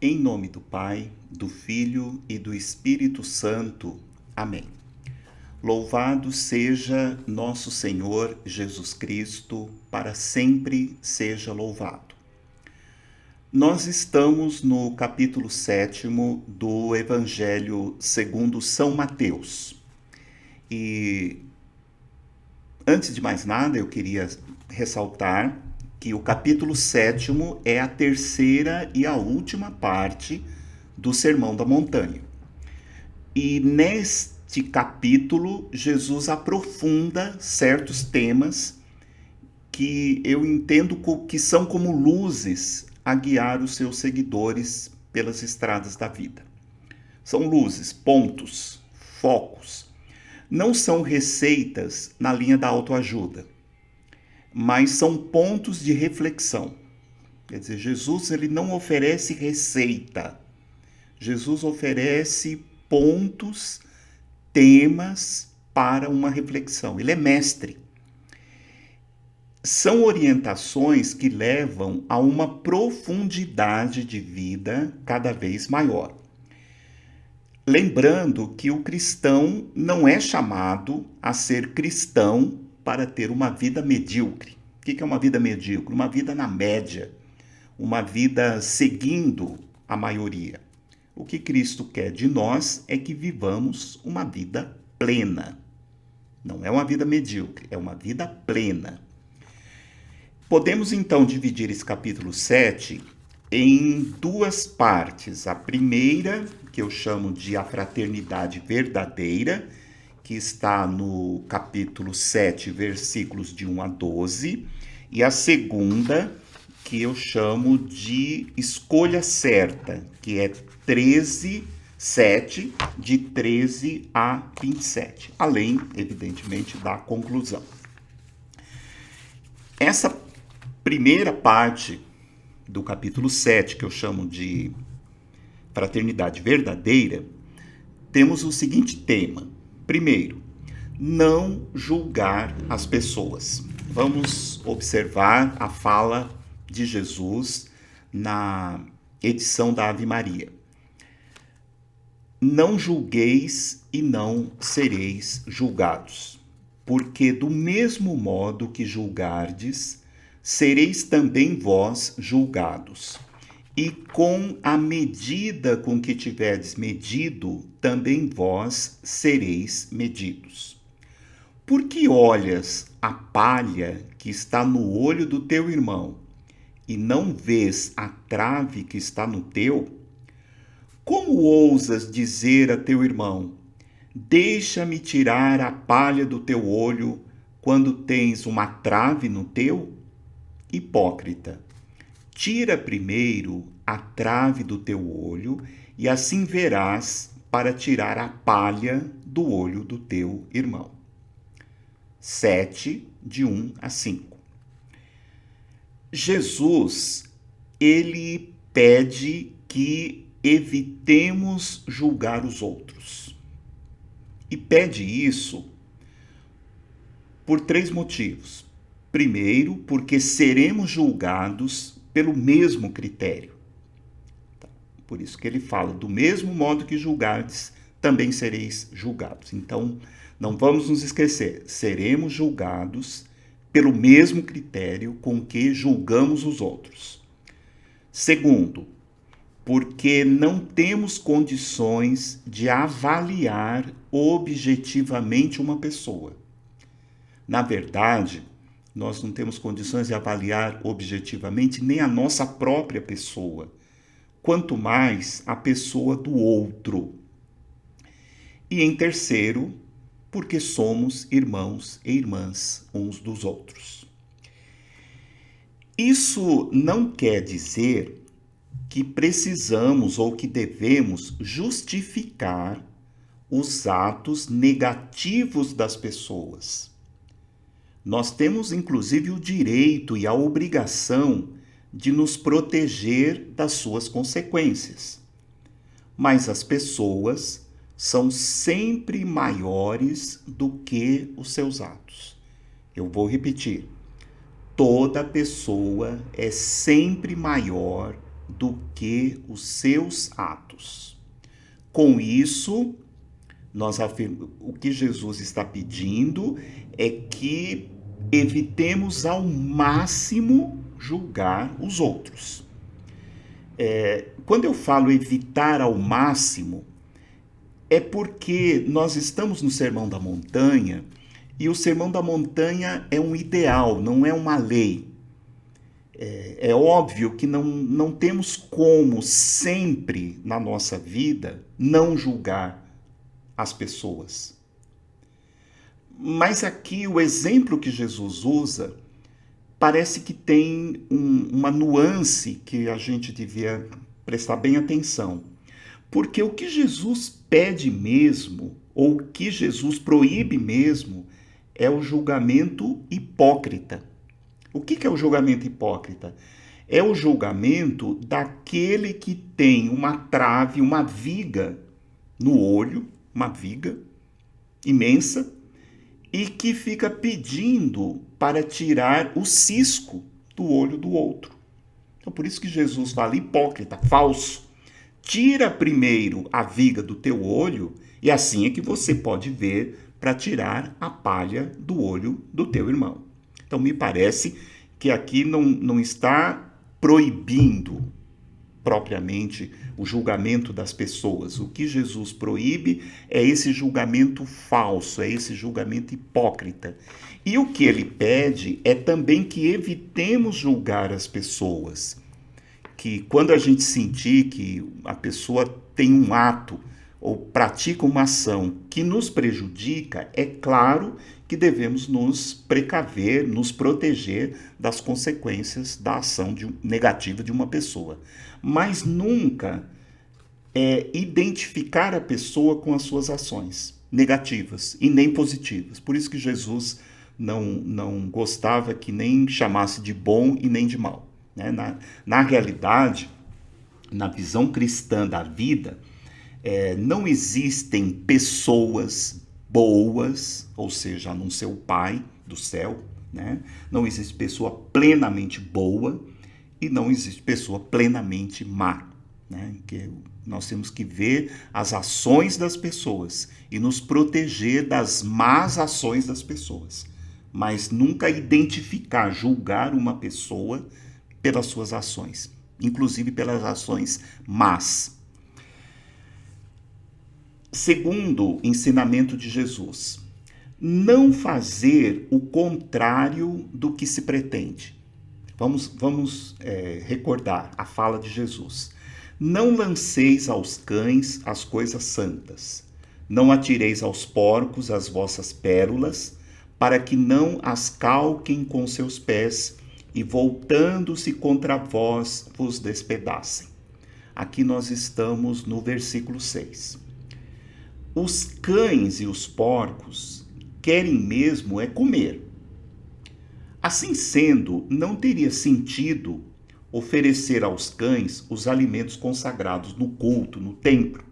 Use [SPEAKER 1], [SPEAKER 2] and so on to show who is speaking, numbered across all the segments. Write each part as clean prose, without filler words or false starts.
[SPEAKER 1] Em nome do Pai, do Filho e do Espírito Santo. Amém. Louvado seja nosso Senhor Jesus Cristo, para sempre seja louvado. Nós estamos no capítulo 7º do Evangelho segundo São Mateus. E antes de mais nada, eu queria ressaltar que o capítulo 7º é a terceira e a última parte do Sermão da Montanha. E neste capítulo, Jesus aprofunda certos temas que eu entendo que são como luzes a guiar os seus seguidores pelas estradas da vida. São luzes, pontos, focos. Não são receitas na linha da autoajuda, mas são pontos de reflexão. Quer dizer, Jesus ele não oferece receita. Jesus oferece pontos, temas para uma reflexão. Ele é mestre. São orientações que levam a uma profundidade de vida cada vez maior. Lembrando que o cristão não é chamado a ser cristão para ter uma vida medíocre. O que é uma vida medíocre? Uma vida na média, uma vida seguindo a maioria. O que Cristo quer de nós é que vivamos uma vida plena. Não é uma vida medíocre, é uma vida plena. Podemos então dividir esse capítulo 7 em duas partes. A primeira, que eu chamo de a fraternidade verdadeira, que está no capítulo 7, versículos de 1 a 12, e a segunda, que eu chamo de escolha certa, que é 7, de 13 a 27, além, evidentemente, da conclusão. Essa primeira parte do capítulo 7, que eu chamo de fraternidade verdadeira, temos o seguinte tema. Primeiro, não julgar as pessoas. Vamos observar a fala de Jesus na edição da Ave Maria. Não julgueis e não sereis julgados, porque do mesmo modo que julgardes, sereis também vós julgados. E com a medida com que tiverdes medido, também vós sereis medidos. Por que olhas a palha que está no olho do teu irmão, e não vês a trave que está no teu? Como ousas dizer a teu irmão: deixa-me tirar a palha do teu olho, quando tens uma trave no teu? Hipócrita, tira primeiro a trave do teu olho, e assim verás para tirar a palha do olho do teu irmão. 7, de 1 a 5. Jesus, ele pede que evitemos julgar os outros. E pede isso por 3 motivos. Primeiro, porque seremos julgados pelo mesmo critério. Por isso que ele fala, do mesmo modo que julgardes, também sereis julgados. Então, não vamos nos esquecer, seremos julgados pelo mesmo critério com que julgamos os outros. Segundo, porque não temos condições de avaliar objetivamente uma pessoa. Na verdade, nós não temos condições de avaliar objetivamente nem a nossa própria pessoa, quanto mais a pessoa do outro. E em terceiro, porque somos irmãos e irmãs uns dos outros. Isso não quer dizer que precisamos ou que devemos justificar os atos negativos das pessoas. Nós temos, inclusive, o direito e a obrigação de nos proteger das suas consequências. Mas as pessoas são sempre maiores do que os seus atos. Eu vou repetir. Toda pessoa é sempre maior do que os seus atos. Com isso, o que Jesus está pedindo é que evitemos ao máximo julgar os outros. Quando eu falo evitar ao máximo, é porque nós estamos no Sermão da Montanha e o Sermão da Montanha é um ideal, não é uma lei. É óbvio que não temos como sempre na nossa vida não julgar as pessoas. Mas aqui o exemplo que Jesus usa parece que tem uma nuance que a gente devia prestar bem atenção. Porque o que Jesus pede mesmo, ou o que Jesus proíbe mesmo, é o julgamento hipócrita. O que é o julgamento hipócrita? É o julgamento daquele que tem uma trave, uma viga no olho, uma viga imensa, e que fica pedindo para tirar o cisco do olho do outro. Então, por isso que Jesus fala hipócrita, falso. Tira primeiro a viga do teu olho e assim é que você pode ver para tirar a palha do olho do teu irmão. Então, me parece que aqui não está proibindo propriamente o julgamento das pessoas. O que Jesus proíbe é esse julgamento falso, é esse julgamento hipócrita. E o que ele pede é também que evitemos julgar as pessoas. Que quando a gente sentir que a pessoa tem um ato ou pratica uma ação que nos prejudica, é claro que devemos nos precaver, nos proteger das consequências da ação negativa de uma pessoa. Mas nunca identificar a pessoa com as suas ações negativas e nem positivas. Por isso que Jesus não gostava que nem chamasse de bom e nem de mal. Né? Na realidade, na visão cristã da vida, não existem pessoas boas, ou seja, a não ser o Pai do céu, né? Não existe pessoa plenamente boa e não existe pessoa plenamente má. Né? Que nós temos que ver as ações das pessoas e nos proteger das más ações das pessoas, mas nunca identificar, julgar uma pessoa pelas suas ações, inclusive pelas ações más. Segundo ensinamento de Jesus, não fazer o contrário do que se pretende. Vamos recordar a fala de Jesus. Não lanceis aos cães as coisas santas, não atireis aos porcos as vossas pérolas, para que não as calquem com seus pés e, voltando-se contra vós, vos despedacem. Aqui nós estamos no versículo 6. Os cães e os porcos querem mesmo comer. Assim sendo, não teria sentido oferecer aos cães os alimentos consagrados no culto, no templo,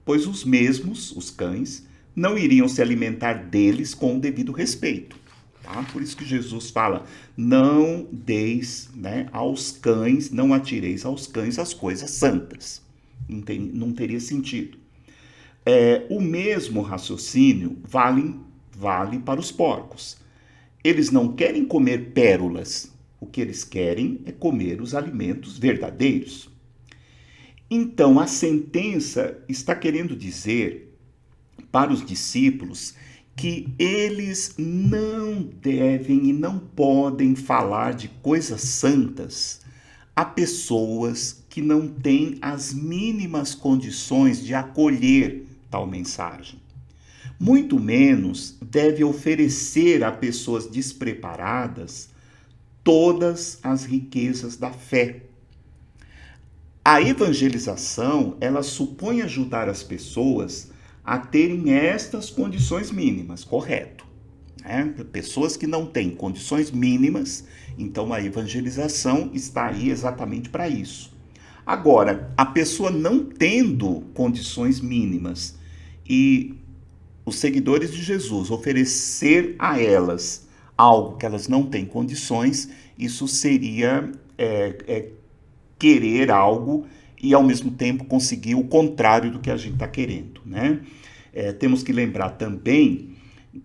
[SPEAKER 1] pois os mesmos, os cães, não iriam se alimentar deles com o devido respeito. Tá? Por isso que Jesus fala, não deis aos cães, não atireis aos cães as coisas santas. Não teria sentido. O mesmo raciocínio vale para os porcos. Eles não querem comer pérolas, o que eles querem é comer os alimentos verdadeiros. Então, a sentença está querendo dizer para os discípulos que eles não devem e não podem falar de coisas santas a pessoas que não têm as mínimas condições de acolher tal mensagem. Muito menos deve oferecer a pessoas despreparadas todas as riquezas da fé. A evangelização, ela supõe ajudar as pessoas a terem estas condições mínimas, correto? Pessoas que não têm condições mínimas, então a evangelização está aí exatamente para isso. Agora, a pessoa não tendo condições mínimas e os seguidores de Jesus oferecer a elas algo que elas não têm condições, isso seria querer algo e ao mesmo tempo conseguir o contrário do que a gente está querendo, né? Temos que lembrar também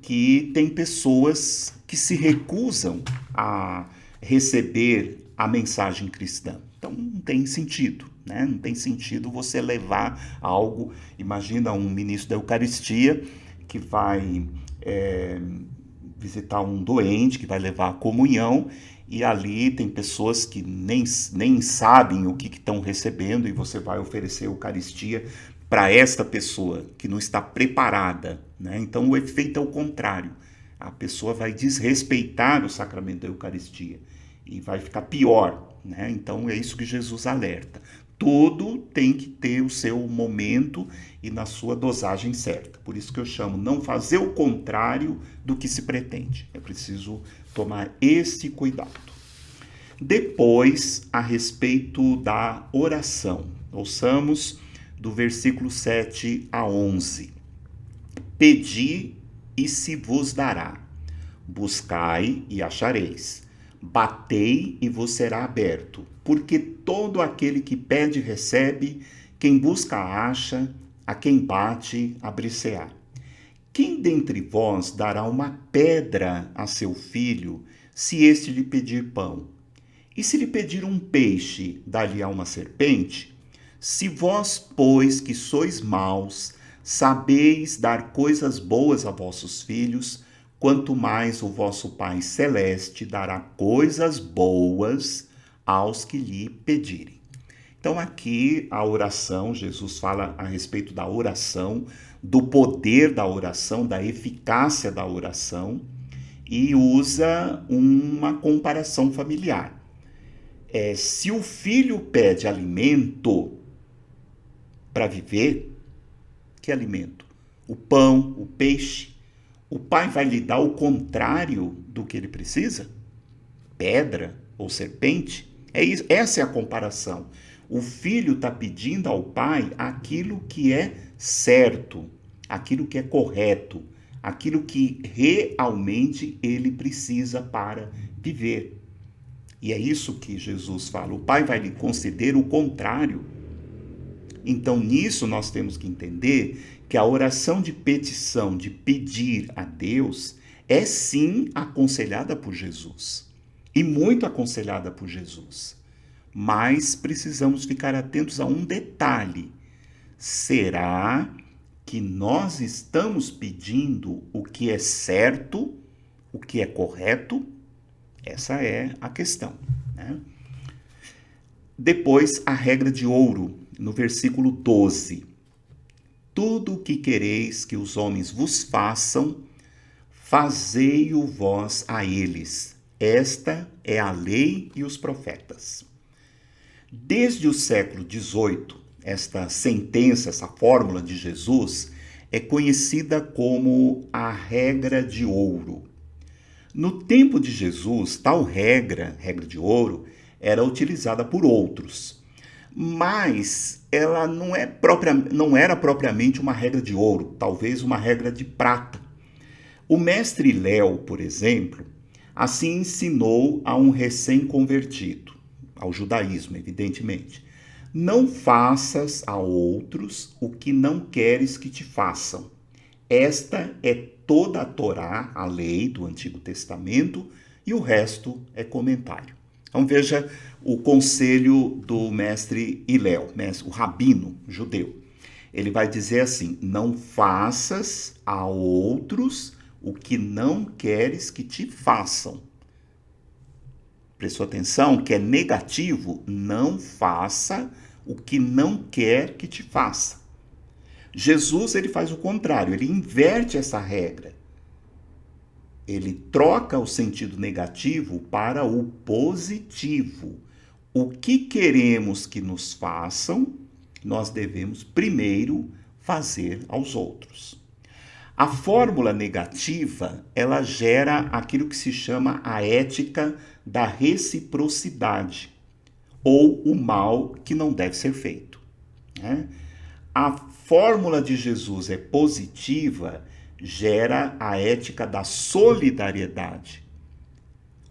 [SPEAKER 1] que tem pessoas que se recusam a receber a mensagem cristã. Então não tem sentido, né? Não tem sentido você levar algo. Imagina um ministro da Eucaristia que vai visitar um doente, que vai levar a comunhão, e ali tem pessoas que nem sabem o que estão recebendo, e você vai oferecer a Eucaristia para esta pessoa que não está preparada, né? Então o efeito é o contrário. A pessoa vai desrespeitar o sacramento da Eucaristia e vai ficar pior, né? Então é isso que Jesus alerta. Tudo tem que ter o seu momento e na sua dosagem certa. Por isso que eu chamo não fazer o contrário do que se pretende. É preciso tomar esse cuidado. Depois, a respeito da oração. Ouçamos do versículo 7 a 11. Pedi e se vos dará. Buscai e achareis. Batei e vos será aberto. Porque todo aquele que pede recebe, quem busca acha, a quem bate abrir-se-á. Quem dentre vós dará uma pedra a seu filho, se este lhe pedir pão? E se lhe pedir um peixe, dá-lhe-á uma serpente? Se vós, pois, que sois maus, sabeis dar coisas boas a vossos filhos, quanto mais o vosso Pai Celeste dará coisas boas aos que lhe pedirem. Então aqui a oração, Jesus fala a respeito da oração, do poder da oração, da eficácia da oração, e usa uma comparação familiar. Se o filho pede alimento para viver, que alimento? O pão, o peixe. O pai vai lhe dar o contrário do que ele precisa? Pedra ou serpente? Essa é a comparação. O filho está pedindo ao pai aquilo que é certo, aquilo que é correto, aquilo que realmente ele precisa para viver. E é isso que Jesus fala. O pai vai lhe conceder o contrário. Então, nisso nós temos que entender que a oração de petição, de pedir a Deus, é sim aconselhada por Jesus. E muito aconselhada por Jesus. Mas precisamos ficar atentos a um detalhe. Será que nós estamos pedindo o que é certo, o que é correto? Essa é a questão, né? Depois, a regra de ouro, no versículo 12. Tudo o que quereis que os homens vos façam, fazei-o vós a eles. Esta é a lei e os profetas. Desde o século XVIII, esta sentença, essa fórmula de Jesus, é conhecida como a regra de ouro. No tempo de Jesus, tal regra de ouro, era utilizada por outros. Mas ela não era propriamente uma regra de ouro, talvez uma regra de prata. O mestre Léo, por exemplo, assim ensinou a um recém-convertido, ao judaísmo, evidentemente. Não faças a outros o que não queres que te façam. Esta é toda a Torá, a lei do Antigo Testamento, e o resto é comentário. Então veja o conselho do mestre Hillel, o rabino judeu. Ele vai dizer assim: não faças a outros o que não queres que te façam. Prestou atenção que é negativo? Não faça o que não quer que te faça. Jesus, ele faz o contrário, ele inverte essa regra. Ele troca o sentido negativo para o positivo. O que queremos que nos façam, nós devemos primeiro fazer aos outros. A fórmula negativa, ela gera aquilo que se chama a ética da reciprocidade, ou o mal que não deve ser feito, né? A fórmula de Jesus é positiva, gera a ética da solidariedade,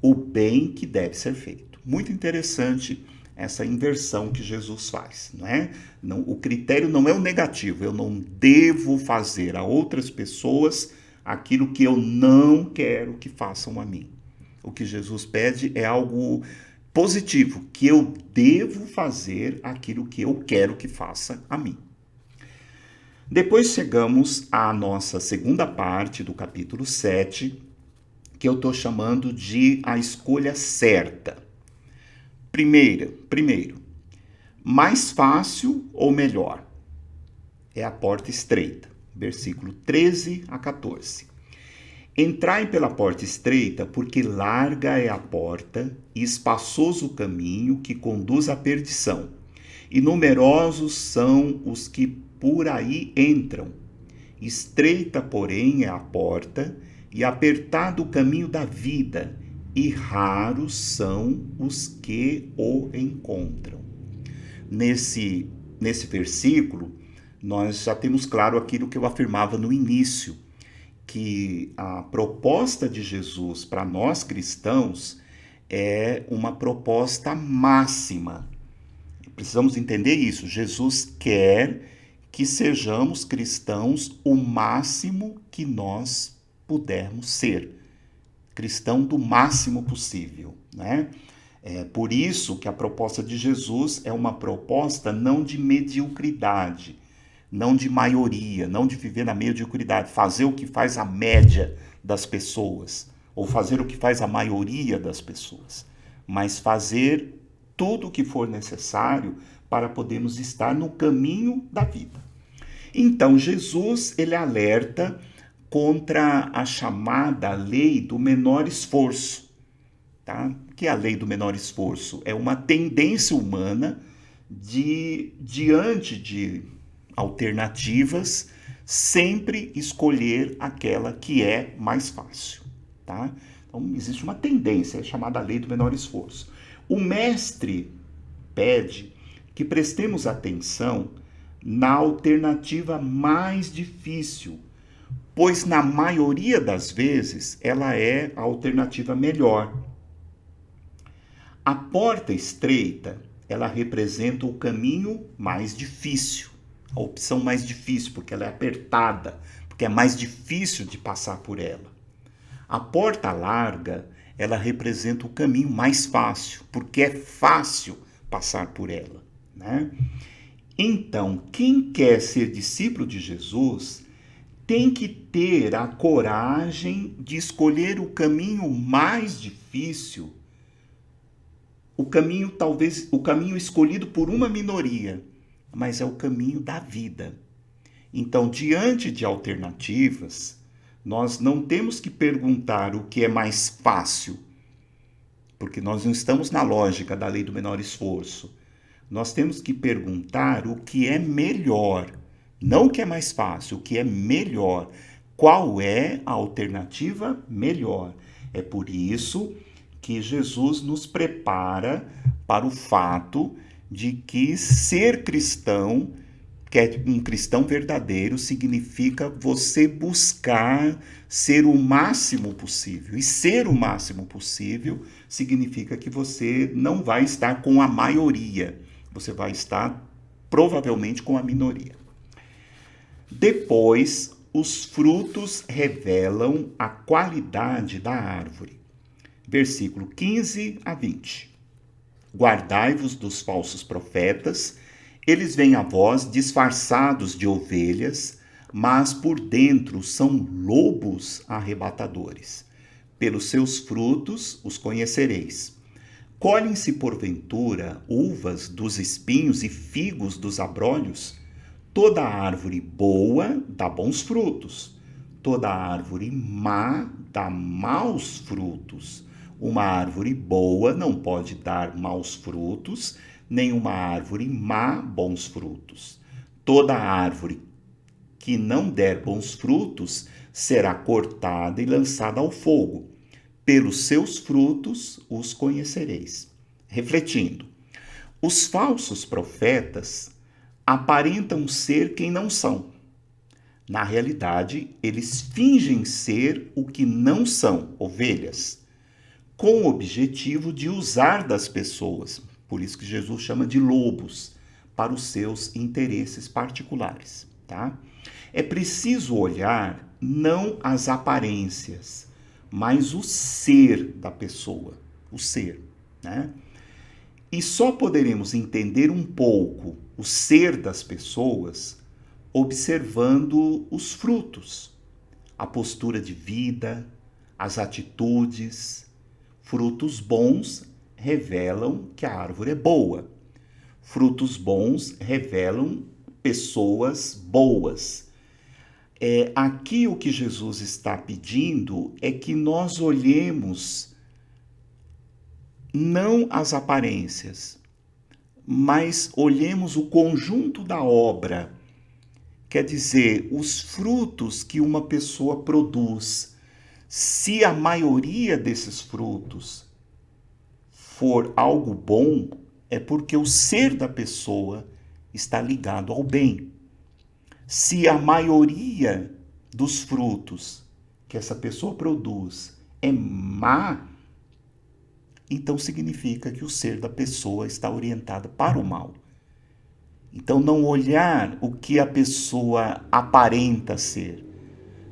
[SPEAKER 1] o bem que deve ser feito. Muito interessante essa inversão que Jesus faz, não é? Não, o critério não é o negativo, eu não devo fazer a outras pessoas aquilo que eu não quero que façam a mim. O que Jesus pede é algo positivo, que eu devo fazer aquilo que eu quero que faça a mim. Depois chegamos à nossa segunda parte do capítulo 7, que eu estou chamando de a escolha certa. Primeiro, mais fácil ou melhor? É a porta estreita, versículo 13 a 14. Entrai pela porta estreita, porque larga é a porta e espaçoso o caminho que conduz à perdição, e numerosos são os que por aí entram. Estreita, porém, é a porta e apertado o caminho da vida, e raros são os que o encontram. Nesse versículo, nós já temos claro aquilo que eu afirmava no início, que a proposta de Jesus para nós cristãos é uma proposta máxima. Precisamos entender isso. Jesus quer que sejamos cristãos o máximo que nós pudermos ser. Cristão do máximo possível, né? É por isso que a proposta de Jesus é uma proposta não de mediocridade, não de maioria, não de viver na mediocridade, fazer o que faz a média das pessoas, ou fazer o que faz a maioria das pessoas, mas fazer tudo o que for necessário para podermos estar no caminho da vida. Então, Jesus, ele alerta contra a chamada lei do menor esforço. Tá? O que é a lei do menor esforço? É uma tendência humana de, diante de alternativas, sempre escolher aquela que é mais fácil. Tá? Então, existe uma tendência, chamada lei do menor esforço. O mestre pede que prestemos atenção na alternativa mais difícil, pois na maioria das vezes ela é a alternativa melhor. A porta estreita, ela representa o caminho mais difícil, a opção mais difícil, porque ela é apertada, porque é mais difícil de passar por ela. A porta larga, ela representa o caminho mais fácil, porque é fácil passar por ela, né? Então, quem quer ser discípulo de Jesus tem que ter a coragem de escolher o caminho mais difícil, o caminho escolhido por uma minoria, mas é o caminho da vida. Então, diante de alternativas, nós não temos que perguntar o que é mais fácil, porque nós não estamos na lógica da lei do menor esforço. Nós temos que perguntar o que é melhor, não o que é mais fácil, o que é melhor. Qual é a alternativa melhor? É por isso que Jesus nos prepara para o fato de que ser cristão, que é um cristão verdadeiro, significa você buscar ser o máximo possível. E ser o máximo possível significa que você não vai estar com a maioria, você vai estar provavelmente com a minoria. Depois, os frutos revelam a qualidade da árvore. Versículo 15 a 20. Guardai-vos dos falsos profetas, eles vêm a vós disfarçados de ovelhas, mas por dentro são lobos arrebatadores. Pelos seus frutos os conhecereis. Colhem-se porventura uvas dos espinhos e figos dos abrolhos? Toda árvore boa dá bons frutos, toda árvore má dá maus frutos. Uma árvore boa não pode dar maus frutos, nem uma árvore má bons frutos. Toda árvore que não der bons frutos será cortada e lançada ao fogo. Pelos seus frutos os conhecereis. Refletindo, os falsos profetas aparentam ser quem não são. Na realidade, eles fingem ser o que não são, ovelhas, com o objetivo de usar das pessoas, Por isso que Jesus chama de lobos, para os seus interesses particulares, tá? É preciso olhar não as aparências, mas o ser da pessoa, o ser, né? E só poderemos entender um pouco o ser das pessoas observando os frutos, a postura de vida, as atitudes. Frutos bons revelam que a árvore é boa. Frutos bons revelam pessoas boas. Aqui o que Jesus está pedindo é que nós olhemos não as aparências, mas olhemos o conjunto da obra. Quer dizer, os frutos que uma pessoa produz. Se a maioria desses frutos for algo bom, é porque o ser da pessoa está ligado ao bem. Se a maioria dos frutos que essa pessoa produz é má, então significa que o ser da pessoa está orientado para o mal. Então, não olhar o que a pessoa aparenta ser,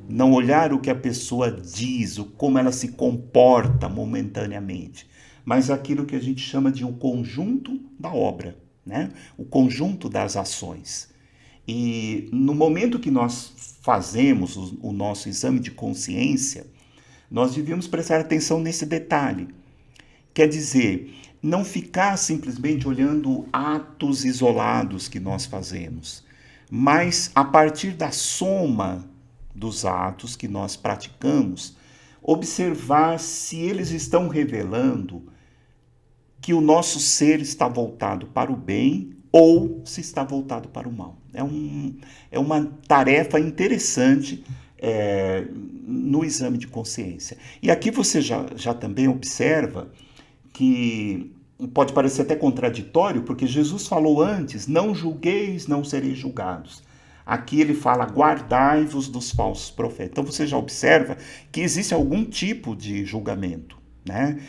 [SPEAKER 1] não olhar o que a pessoa diz, como ela se comporta momentaneamente, mas aquilo que a gente chama de o conjunto da obra, né? O conjunto das ações. E no momento que nós fazemos o nosso exame de consciência, nós devíamos prestar atenção nesse detalhe. Quer dizer, não ficar simplesmente olhando atos isolados que nós fazemos, mas a partir da soma dos atos que nós praticamos, observar se eles estão revelando que o nosso ser está voltado para o bem ou se está voltado para o mal. É uma tarefa interessante no exame de consciência. E aqui você já também observa que pode parecer até contraditório, porque Jesus falou antes, não julgueis, não sereis julgados. Aqui ele fala, guardai-vos dos falsos profetas. Então você já observa que existe algum tipo de julgamento, né?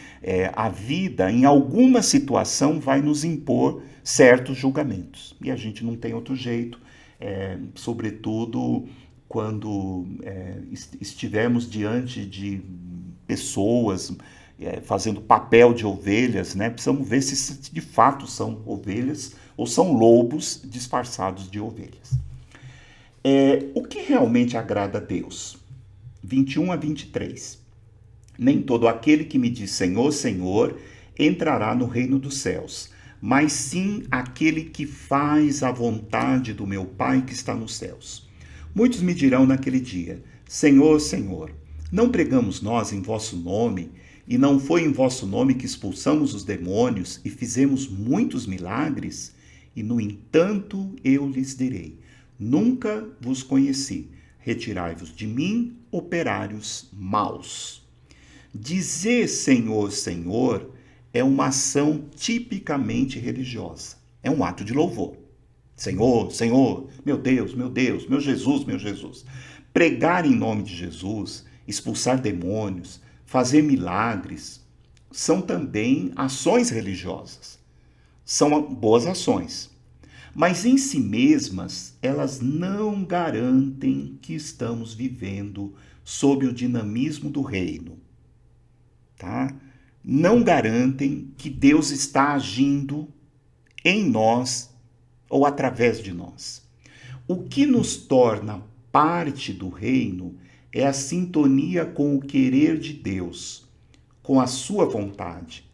[SPEAKER 1] A vida, em alguma situação, vai nos impor certos julgamentos. E a gente não tem outro jeito, sobretudo quando estivermos diante de pessoas fazendo papel de ovelhas, né? Precisamos ver se de fato são ovelhas ou são lobos disfarçados de ovelhas. O que realmente agrada a Deus? 21 a 23. Nem todo aquele que me diz Senhor, Senhor, entrará no reino dos céus, mas sim aquele que faz a vontade do meu Pai que está nos céus. Muitos me dirão naquele dia, Senhor, Senhor, não pregamos nós em vosso nome, e não foi em vosso nome que expulsamos os demônios e fizemos muitos milagres? E, no entanto, eu lhes direi, nunca vos conheci, retirai-vos de mim, operários maus. Dizer Senhor, Senhor é uma ação tipicamente religiosa. É um ato de louvor. Senhor, Senhor, meu Deus, meu Jesus, meu Jesus. Pregar em nome de Jesus, expulsar demônios, fazer milagres, são também ações religiosas. São boas ações. Mas em si mesmas, elas não garantem que estamos vivendo sob o dinamismo do reino. Tá? Não garantem que Deus está agindo em nós ou através de nós. O que nos torna parte do reino é a sintonia com o querer de Deus, com a sua vontade.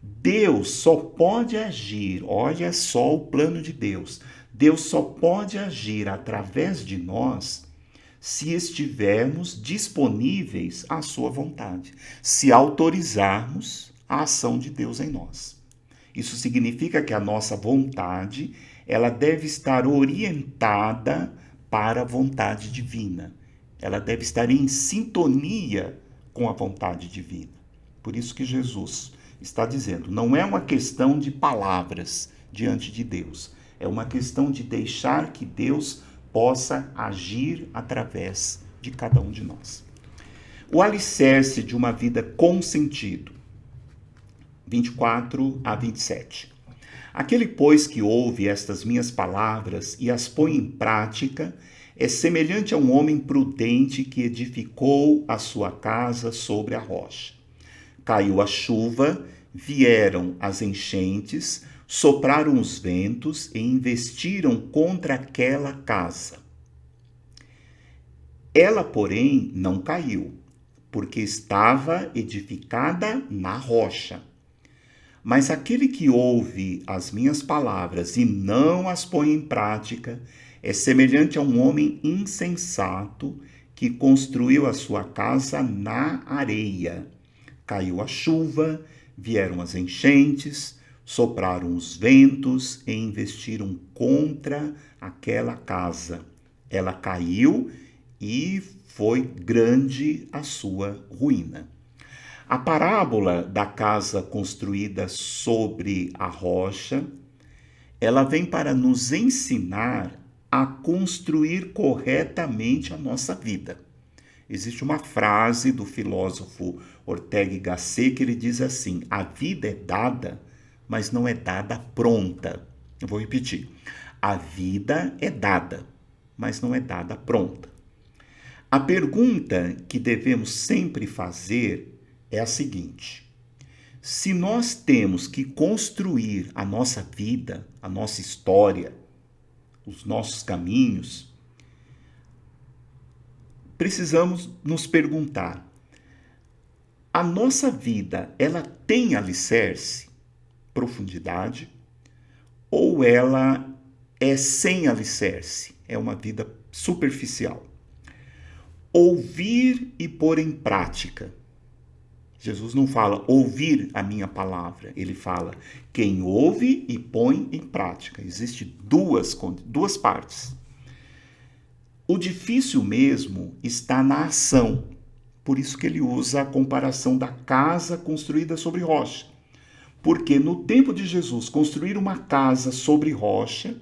[SPEAKER 1] Deus só pode agir, olha só o plano de Deus. Deus só pode agir através de nós se estivermos disponíveis à sua vontade, se autorizarmos a ação de Deus em nós. Isso significa que a nossa vontade, ela deve estar orientada para a vontade divina. Ela deve estar em sintonia com a vontade divina. Por isso que Jesus está dizendo, não é uma questão de palavras diante de Deus, é uma questão de deixar que Deus possa agir através de cada um de nós. O alicerce de uma vida com sentido, 24 a 27. Aquele, pois, que ouve estas minhas palavras e as põe em prática, é semelhante a um homem prudente que edificou a sua casa sobre a rocha. Caiu a chuva, vieram as enchentes, sopraram os ventos e investiram contra aquela casa. Ela, porém, não caiu, porque estava edificada na rocha. Mas aquele que ouve as minhas palavras e não as põe em prática é semelhante a um homem insensato que construiu a sua casa na areia. Caiu a chuva, vieram as enchentes, sopraram os ventos e investiram contra aquela casa. Ela caiu e foi grande a sua ruína. A parábola da casa construída sobre a rocha, ela vem para nos ensinar a construir corretamente a nossa vida. Existe uma frase do filósofo Ortega y Gasset que ele diz assim: a vida é dada, mas não é dada pronta. Eu vou repetir. A vida é dada, mas não é dada pronta. A pergunta que devemos sempre fazer é a seguinte: se nós temos que construir a nossa vida, a nossa história, os nossos caminhos, precisamos nos perguntar: a nossa vida, ela tem alicerce, profundidade, ou ela é sem alicerce, é uma vida superficial? Ouvir e pôr em prática. Jesus não fala ouvir a minha palavra, ele fala quem ouve e põe em prática. Existem duas partes. O difícil mesmo está na ação. Por isso que ele usa a comparação da casa construída sobre rocha. Porque no tempo de Jesus, construir uma casa sobre rocha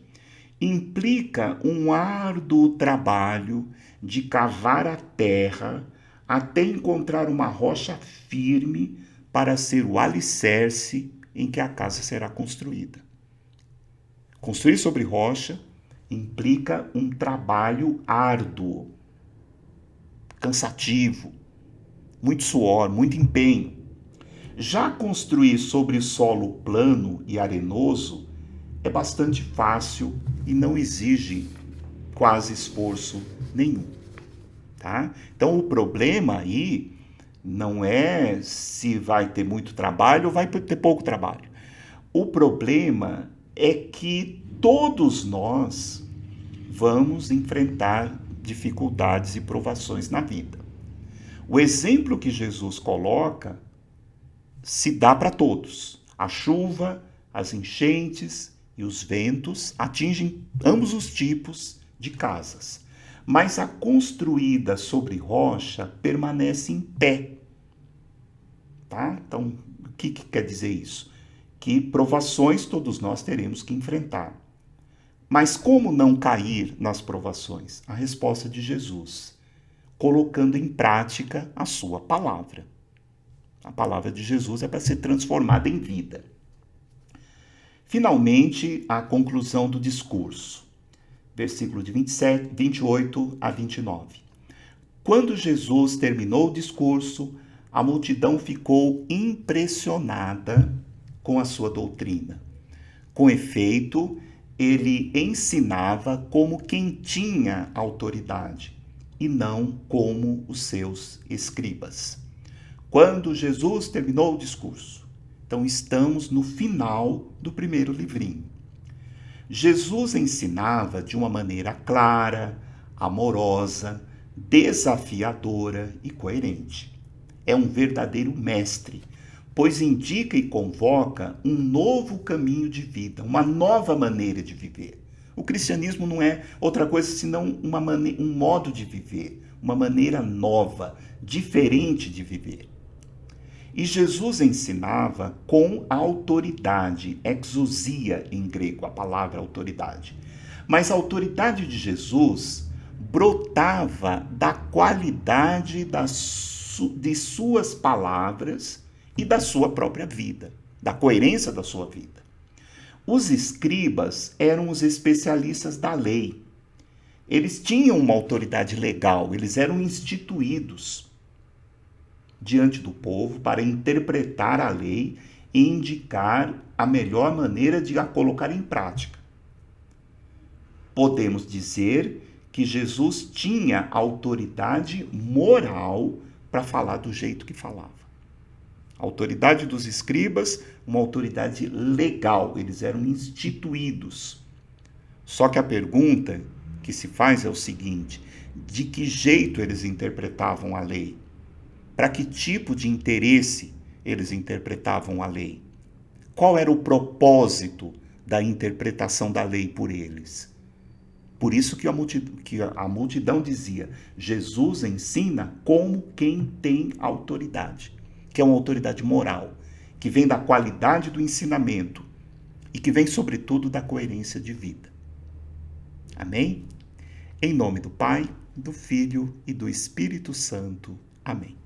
[SPEAKER 1] implica um árduo trabalho de cavar a terra até encontrar uma rocha firme para ser o alicerce em que a casa será construída. Construir sobre rocha implica um trabalho árduo, cansativo, muito suor, muito empenho. Já construir sobre solo plano e arenoso é bastante fácil e não exige quase esforço nenhum. Tá? Então o problema aí não é se vai ter muito trabalho ou vai ter pouco trabalho. O problema é que todos nós vamos enfrentar dificuldades e provações na vida. O exemplo que Jesus coloca se dá para todos. A chuva, as enchentes e os ventos atingem ambos os tipos de casas. Mas a construída sobre rocha permanece em pé. Tá? Então, o que quer dizer isso? Que provações todos nós teremos que enfrentar. Mas como não cair nas provações? A resposta de Jesus: colocando em prática a sua palavra. A palavra de Jesus é para ser transformada em vida. Finalmente, a conclusão do discurso. Versículo de 28 a 29. Quando Jesus terminou o discurso, a multidão ficou impressionada com a sua doutrina. Com efeito, ele ensinava como quem tinha autoridade e não como os seus escribas. Quando Jesus terminou o discurso, então estamos no final do primeiro livrinho. Jesus ensinava de uma maneira clara, amorosa, desafiadora e coerente. É um verdadeiro mestre, pois indica e convoca um novo caminho de vida, uma nova maneira de viver. O cristianismo não é outra coisa senão um modo de viver, uma maneira nova, diferente de viver. E Jesus ensinava com autoridade, exousia em grego, a palavra autoridade. Mas a autoridade de Jesus brotava da qualidade de suas palavras e da sua própria vida, da coerência da sua vida. Os escribas eram os especialistas da lei. Eles tinham uma autoridade legal, eles eram instituídos diante do povo para interpretar a lei e indicar a melhor maneira de a colocar em prática. Podemos dizer que Jesus tinha autoridade moral para falar do jeito que falava. A autoridade dos escribas, uma autoridade legal, eles eram instituídos. Só que a pergunta que se faz é o seguinte: de que jeito eles interpretavam a lei? Para que tipo de interesse eles interpretavam a lei? Qual era o propósito da interpretação da lei por eles? Por isso que a multidão dizia: Jesus ensina como quem tem autoridade, que é uma autoridade moral, que vem da qualidade do ensinamento e que vem, sobretudo, da coerência de vida. Amém? Em nome do Pai, do Filho e do Espírito Santo. Amém.